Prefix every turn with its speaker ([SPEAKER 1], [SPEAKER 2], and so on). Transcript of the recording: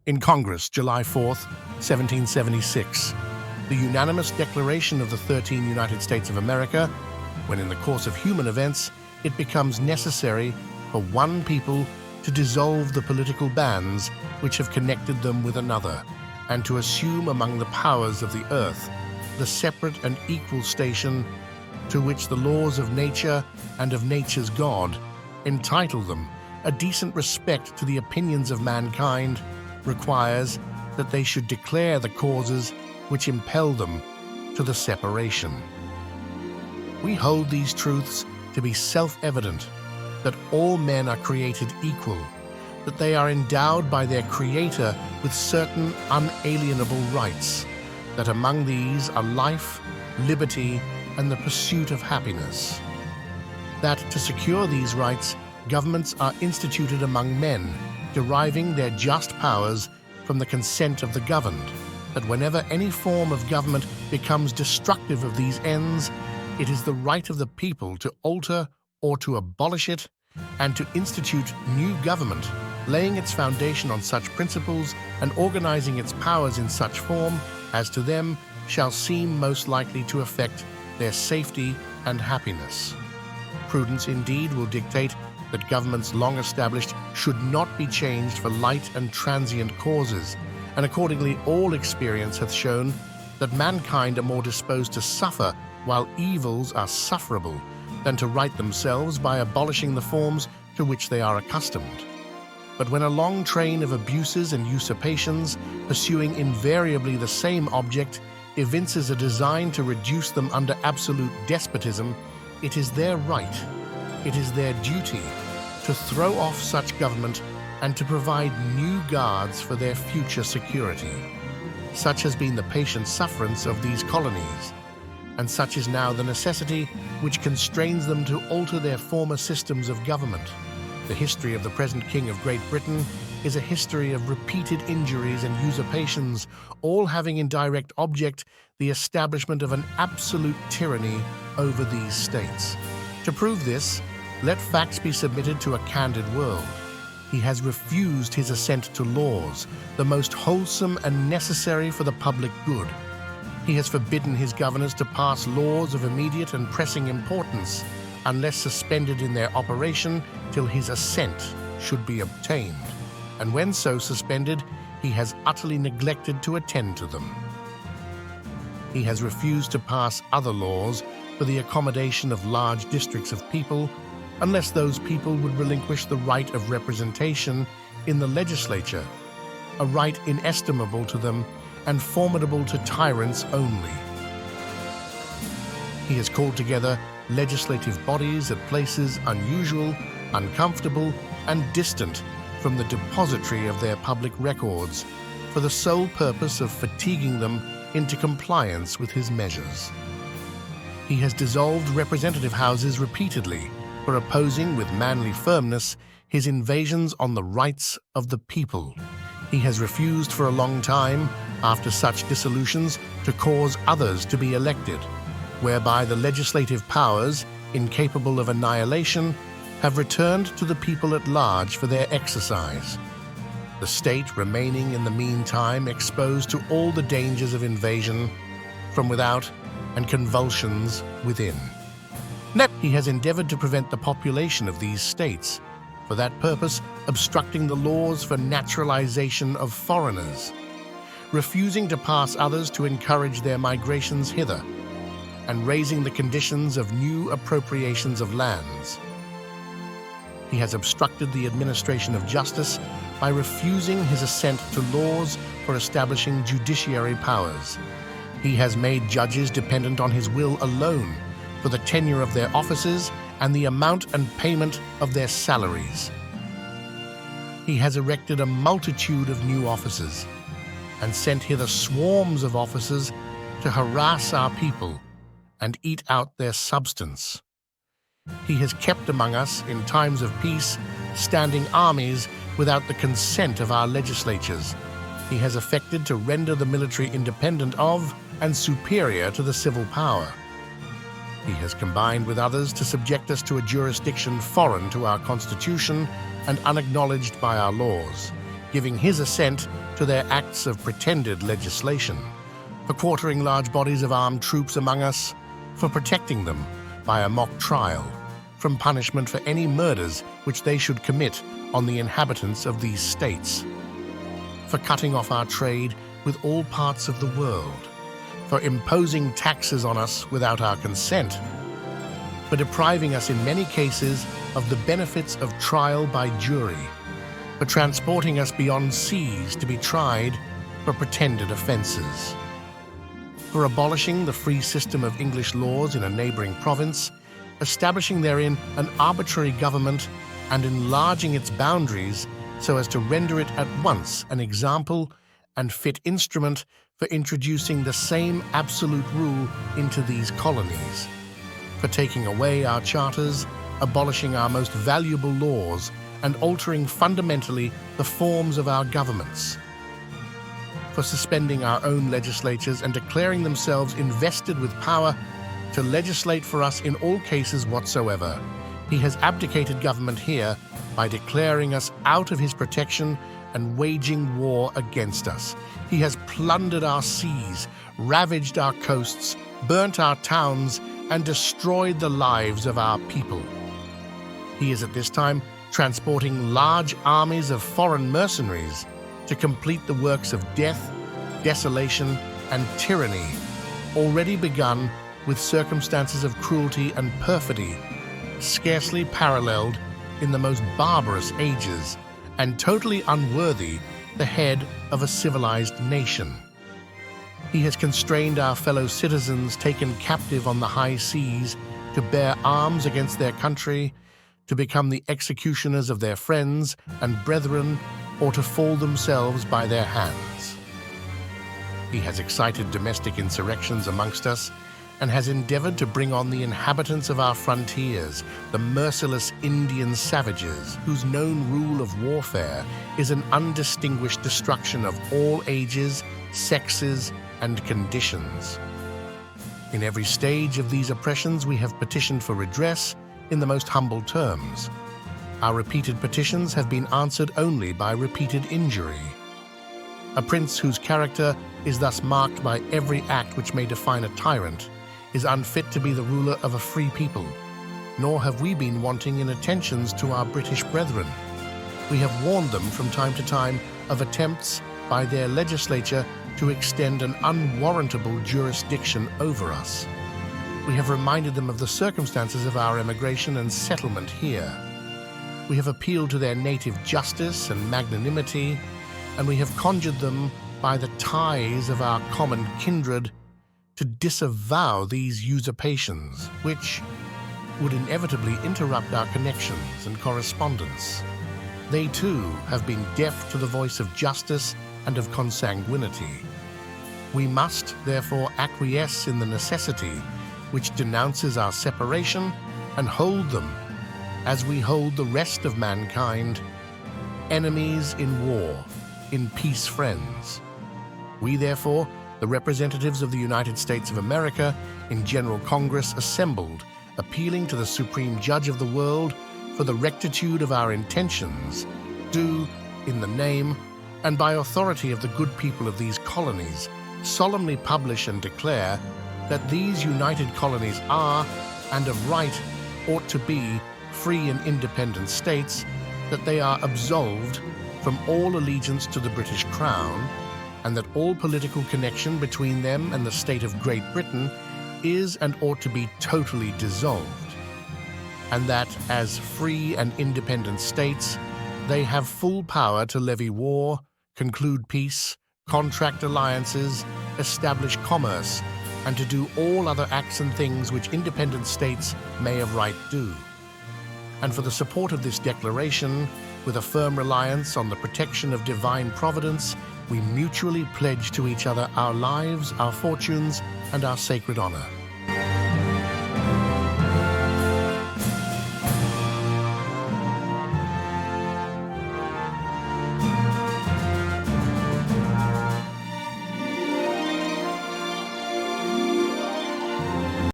[SPEAKER 1] In Congress, July 4th, 1776, the unanimous declaration of the 13 United States of America, when in the course of human events it becomes necessary for one people to dissolve the political bands which have connected them with another, and to assume among the powers of the earth the separate and equal station to which the laws of nature and of nature's God entitle them. A decent respect to the opinions of mankind requires that they should declare the causes which impel them to the separation. We hold these truths to be self-evident, that all men are created equal, that they are endowed by their Creator with certain unalienable rights, that among these are life, liberty, and the pursuit of happiness. That to secure these rights, governments are instituted among men, deriving their just powers from the consent of the governed, that whenever any form of government becomes destructive of these ends, it is the right of the people to alter or to abolish it, and to institute new government, laying its foundation on such principles and organizing its powers in such form as to them shall seem most likely to affect their safety and happiness. Prudence indeed will dictate that governments long established should not be changed for light and transient causes, and accordingly all experience hath shown that mankind are more disposed to suffer while evils are sufferable than to right themselves by abolishing the forms to which they are accustomed. But when a long train of abuses and usurpations, pursuing invariably the same object, evinces a design to reduce them under absolute despotism, it is their right, it is their duty, to throw off such government and to provide new guards for their future security. Such has been the patient sufferance of these colonies, and such is now the necessity which constrains them to alter their former systems of government. The history of the present King of Great Britain is a history of repeated injuries and usurpations, all having in direct object the establishment of an absolute tyranny over these states. To prove this, let facts be submitted to a candid world. He has refused his assent to laws, the most wholesome and necessary for the public good. He has forbidden his governors to pass laws of immediate and pressing importance, unless suspended in their operation till his assent should be obtained, and when so suspended, he has utterly neglected to attend to them. He has refused to pass other laws for the accommodation of large districts of people, unless those people would relinquish the right of representation in the legislature, a right inestimable to them and formidable to tyrants only. He has called together legislative bodies at places unusual, uncomfortable, and distant from the depository of their public records, for the sole purpose of fatiguing them into compliance with his measures. He has dissolved representative houses repeatedly for opposing with manly firmness his invasions on the rights of the people. He has refused for a long time, after such dissolutions, to cause others to be elected, whereby the legislative powers, incapable of annihilation, have returned to the people at large for their exercise, the state remaining in the meantime exposed to all the dangers of invasion from without and convulsions within. He has endeavored to prevent the population of these states, for that purpose obstructing the laws for naturalization of foreigners, refusing to pass others to encourage their migrations hither, and raising the conditions of new appropriations of lands. He has obstructed the administration of justice by refusing his assent to laws for establishing judiciary powers. He has made judges dependent on his will alone for the tenure of their offices and the amount and payment of their salaries. He has erected a multitude of new offices and sent hither swarms of officers to harass our people and eat out their substance. He has kept among us, in times of peace, standing armies without the consent of our legislatures. He has affected to render the military independent of and superior to the civil power. He has combined with others to subject us to a jurisdiction foreign to our Constitution and unacknowledged by our laws. giving his assent to their acts of pretended legislation, for quartering large bodies of armed troops among us, for protecting them by a mock trial from punishment for any murders which they should commit on the inhabitants of these states, for cutting off our trade with all parts of the world, for imposing taxes on us without our consent, for depriving us in many cases of the benefits of trial by jury, for transporting us beyond seas to be tried for pretended offences, for abolishing the free system of English laws in a neighbouring province, establishing therein an arbitrary government and enlarging its boundaries so as to render it at once an example and fit instrument for introducing the same absolute rule into these colonies, for taking away our charters, abolishing our most valuable laws, and altering fundamentally the forms of our governments, for suspending our own legislatures and declaring themselves invested with power to legislate for us in all cases whatsoever. He has abdicated government here by declaring us out of his protection and waging war against us. He has plundered our seas, ravaged our coasts, burnt our towns, and destroyed the lives of our people. He is at this time transporting large armies of foreign mercenaries to complete the works of death, desolation, and tyranny, already begun with circumstances of cruelty and perfidy, scarcely paralleled in the most barbarous ages, and totally unworthy the head of a civilized nation. He has constrained our fellow citizens taken captive on the high seas to bear arms against their country, to become the executioners of their friends and brethren, or to fall themselves by their hands. He has excited domestic insurrections amongst us, and has endeavored to bring on the inhabitants of our frontiers, the merciless Indian savages, whose known rule of warfare is an undistinguished destruction of all ages, sexes, and conditions. In every stage of these oppressions we have petitioned for redress in the most humble terms. Our repeated petitions have been answered only by repeated injury. A prince whose character is thus marked by every act which may define a tyrant is unfit to be the ruler of a free people, nor have we been wanting in attentions to our British brethren. We have warned them from time to time of attempts by their legislature to extend an unwarrantable jurisdiction over us. We have reminded them of the circumstances of our emigration and settlement here. We have appealed to their native justice and magnanimity, and we have conjured them by the ties of our common kindred to disavow these usurpations, which would inevitably interrupt our connections and correspondence. They, too, have been deaf to the voice of justice and of consanguinity. We must, therefore, acquiesce in the necessity which denounces our separation and hold them, as we hold the rest of mankind, enemies in war, in peace friends. We, therefore, the representatives of the United States of America in General Congress assembled, appealing to the Supreme Judge of the world for the rectitude of our intentions, do, in the name and by authority of the good people of these colonies, solemnly publish and declare that these united colonies are, and of right ought to be, free and independent states, that they are absolved from all allegiance to the British Crown, and that all political connection between them and the state of Great Britain is and ought to be totally dissolved, and that, as free and independent states, they have full power to levy war, conclude peace, contract alliances, establish commerce, and to do all other acts and things which independent states may of right do. And for the support of this declaration, with a firm reliance on the protection of divine providence, we mutually pledge to each other our lives, our fortunes, and our sacred honor.